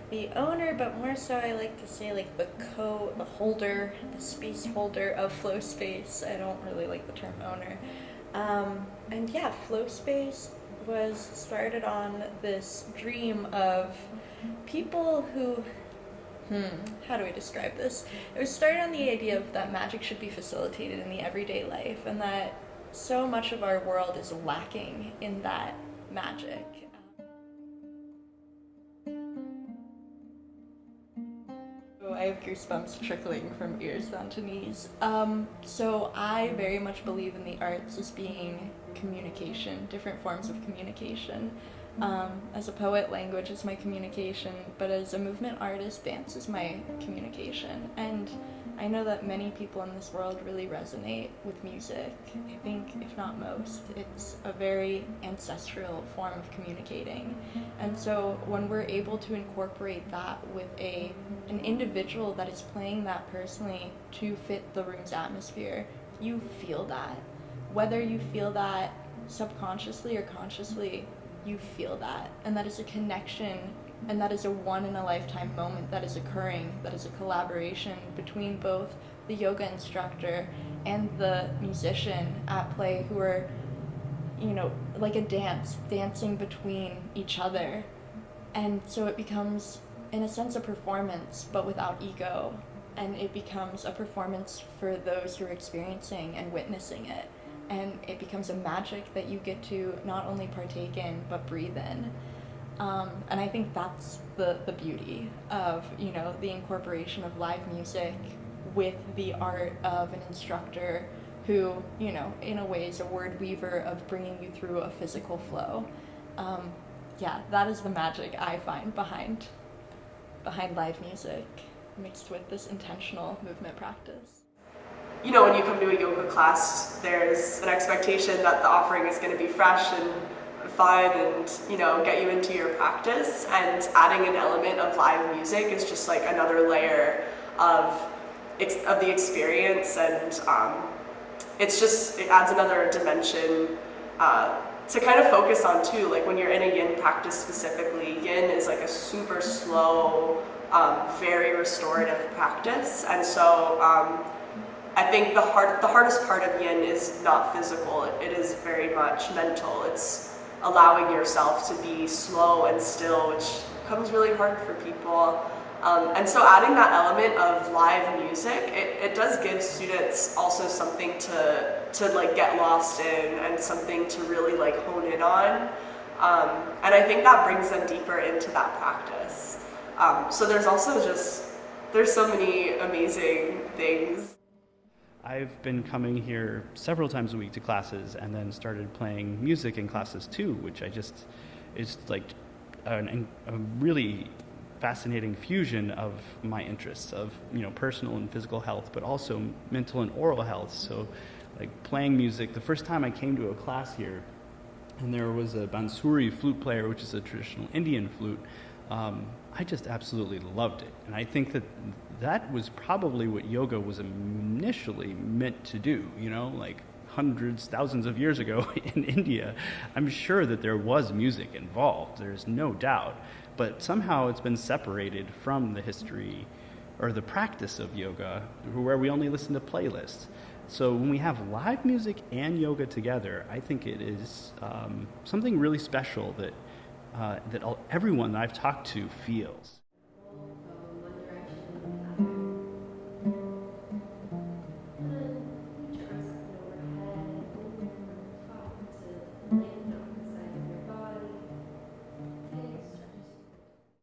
the owner, but more so I like to say like the holder, the space holder of Flow Space. I don't really like the term owner. And yeah, Flow Space was started on this dream of people who, how do we describe this? It was started on the idea of that magic should be facilitated in the everyday life, and that so much of our world is lacking in that magic. I have goosebumps trickling from ears down to knees. So I very much believe in the arts as being communication, different forms of communication. As a poet, language is my communication, but as a movement artist, dance is my communication. And I know that many people in this world really resonate with music. I think, if not most, it's a very ancestral form of communicating. And so when we're able to incorporate that with an individual that is playing that personally to fit the room's atmosphere, you feel that. Whether you feel that subconsciously or consciously, you feel that. And that is a connection, and that is a one-in-a-lifetime moment that is occurring, that is a collaboration between both the yoga instructor and the musician at play, who are, like a dancing between each other. And so it becomes, in a sense, a performance, but without ego. And it becomes a performance for those who are experiencing and witnessing it. And it becomes a magic that you get to not only partake in, but breathe in. And I think that's the beauty of, the incorporation of live music with the art of an instructor who, in a way is a word weaver of bringing you through a physical flow. That is the magic I find behind live music, mixed with this intentional movement practice. When you come to a yoga class, there's an expectation that the offering is going to be fresh and fun and, get you into your practice. And adding an element of live music is just like another layer of the experience. And it adds another dimension to kind of focus on too. Like when you're in a yin practice specifically, yin is like a super slow, very restorative practice. And so, I think the hardest part of yin is not physical. It is very much mental. It's allowing yourself to be slow and still, which becomes really hard for people. And so adding that element of live music, it does give students also something to like get lost in and something to really like hone in on. And I think that brings them deeper into that practice. So there's so many amazing things. I've been coming here several times a week to classes, and then started playing music in classes too, which is like a really fascinating fusion of my interests of, personal and physical health, but also mental and oral health. So like playing music, the first time I came to a class here, and there was a bansuri flute player, which is a traditional Indian flute, I just absolutely loved it. And I think that was probably what yoga was initially meant to do, like hundreds, thousands of years ago in India. I'm sure that there was music involved, there's no doubt, but somehow it's been separated from the history or the practice of yoga, where we only listen to playlists. So when we have live music and yoga together, I think it is something really special that everyone that I've talked to feels.